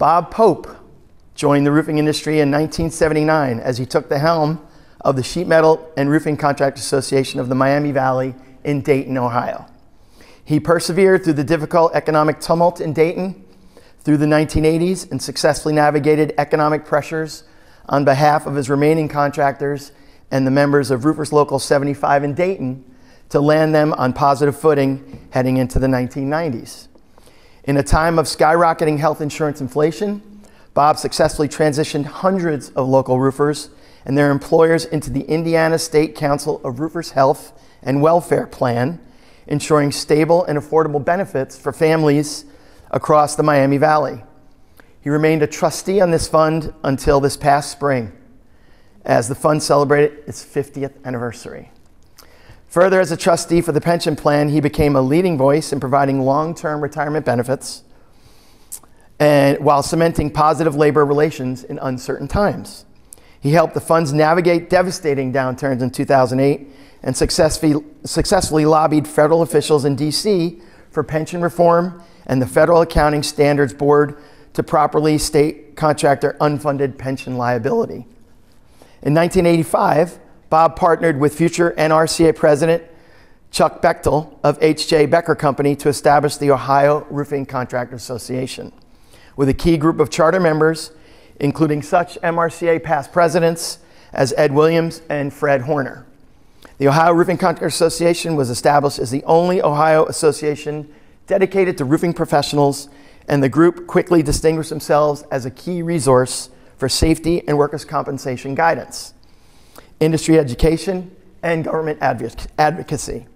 Bob Pope joined the roofing industry in 1979 as he took the helm of the Sheet Metal and Roofing Contractors Association of the Miami Valley in Dayton, Ohio. He persevered through the difficult economic tumult in Dayton through the 1980s and successfully navigated economic pressures on behalf of his remaining contractors and the members of Roofers Local 75 in Dayton to land them on positive footing heading into the 1990s. In a time of skyrocketing health insurance inflation, Bob successfully transitioned hundreds of local roofers and their employers into the Indiana State Council of Roofers Health and Welfare Plan, ensuring stable and affordable benefits for families across the Miami Valley. He remained a trustee on this fund until this past spring, as the fund celebrated its 50th anniversary. Further, as a trustee for the pension plan, he became a leading voice in providing long-term retirement benefits and while cementing positive labor relations in uncertain times. He helped the funds navigate devastating downturns in 2008 and successfully lobbied federal officials in DC for pension reform and the Federal Accounting Standards Board to properly state contractor unfunded pension liability. In 1985, Bob partnered with future MRCA President Chuck Bechtel of H.J. Becker Company to establish the Ohio Roofing Contractors Association, with a key group of charter members, including such MRCA past presidents as Ed Williams and Fred Horner. The Ohio Roofing Contractors Association was established as the only Ohio association dedicated to roofing professionals, and the group quickly distinguished themselves as a key resource for safety and workers' compensation guidance, industry education, and government advocacy.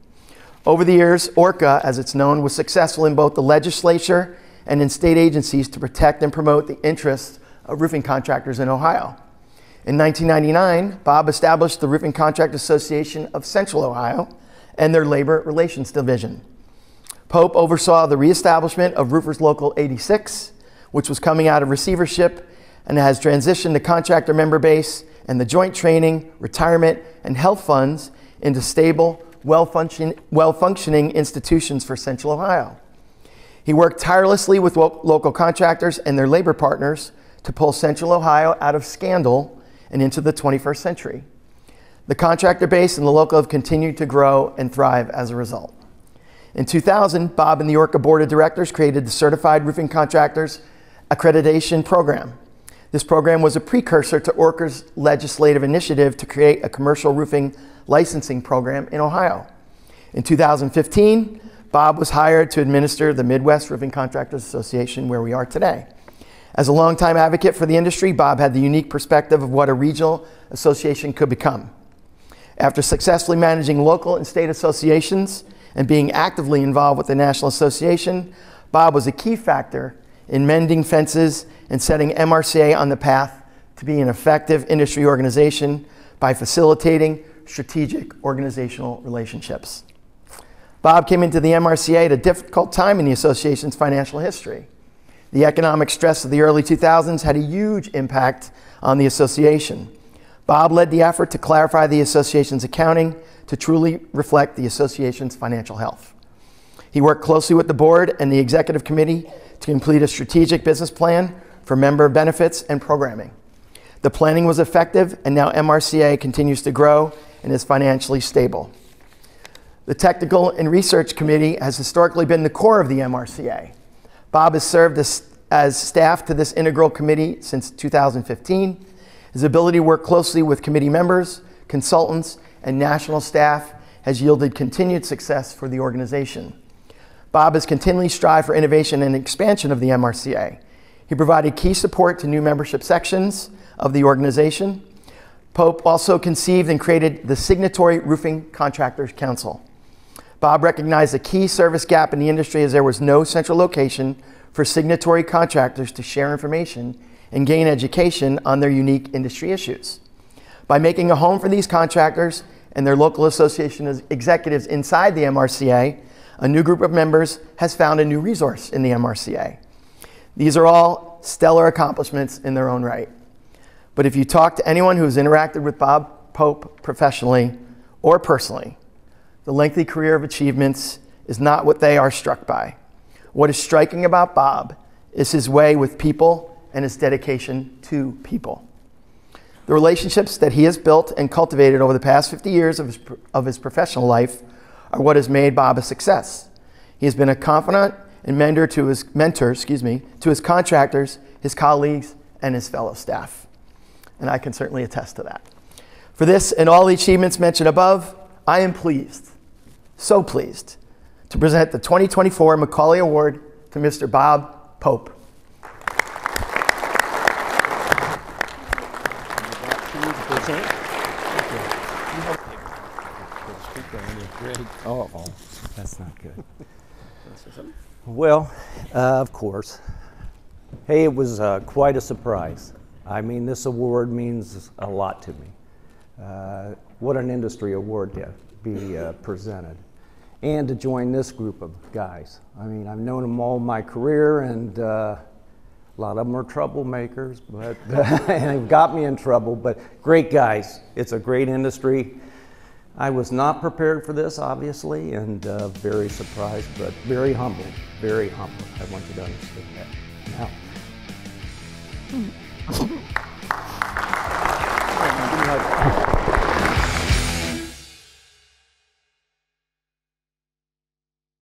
Over the years, ORCA, as it's known, was successful in both the legislature and in state agencies to protect and promote the interests of roofing contractors in Ohio. In 1999, Bob established the Roofing Contractors Association of Central Ohio and their Labor Relations Division. Pope oversaw the reestablishment of Roofers Local 86, which was coming out of receivership and has transitioned the contractor member base and the joint training, retirement, and health funds into stable, well-functioning institutions for Central Ohio. He worked tirelessly with local contractors and their labor partners to pull Central Ohio out of scandal and into the 21st century. The contractor base and the local have continued to grow and thrive as a result. In 2000, Bob and the ORCA Board of Directors created the Certified Roofing Contractors Accreditation Program. This program was a precursor to ORCA's legislative initiative to create a commercial roofing licensing program in Ohio. In 2015, Bob was hired to administer the Midwest Roofing Contractors Association, where we are today. As a longtime advocate for the industry, Bob had the unique perspective of what a regional association could become. After successfully managing local and state associations and being actively involved with the National Association, Bob was a key factor in mending fences and setting MRCA on the path to be an effective industry organization by facilitating strategic organizational relationships. Bob came into the MRCA at a difficult time in the association's financial history. The economic stress of the early 2000s had a huge impact on the association. Bob led the effort to clarify the association's accounting to truly reflect the association's financial health. He worked closely with the board and the executive committee to complete a strategic business plan for member benefits and programming. The planning was effective, and now MRCA continues to grow and is financially stable. The Technical and Research Committee has historically been the core of the MRCA. Bob has served as staff to this integral committee since 2015. His ability to work closely with committee members, consultants, and national staff has yielded continued success for the organization. Bob has continually strived for innovation and expansion of the MRCA. He provided key support to new membership sections of the organization. Pope also conceived and created the Signatory Roofing Contractors Council. Bob recognized a key service gap in the industry as there was no central location for signatory contractors to share information and gain education on their unique industry issues. By making a home for these contractors and their local association executives inside the MRCA, a new group of members has found a new resource in the MRCA. These are all stellar accomplishments in their own right. But if you talk to anyone who's interacted with Bob Pope professionally or personally, the lengthy career of achievements is not what they are struck by. What is striking about Bob is his way with people and his dedication to people. The relationships that he has built and cultivated over the past 50 years of his professional life are what has made Bob a success. He has been a confidant and mentor to his contractors, his colleagues, and his fellow staff. And I can certainly attest to that. For this and all the achievements mentioned above, I am pleased, so pleased, to present the 2024 McCawley Award to Mr. Bob Pope. Oh, that's not good. Well, of course. Hey, it was quite a surprise. I mean, this award means a lot to me. What an industry award to be presented. And to join this group of guys. I mean, I've known them all my career, and a lot of them are troublemakers, but and they've got me in trouble, but great guys. It's a great industry. I was not prepared for this, obviously, and very surprised, but very humbled, very humbled. I want you to understand that. Now.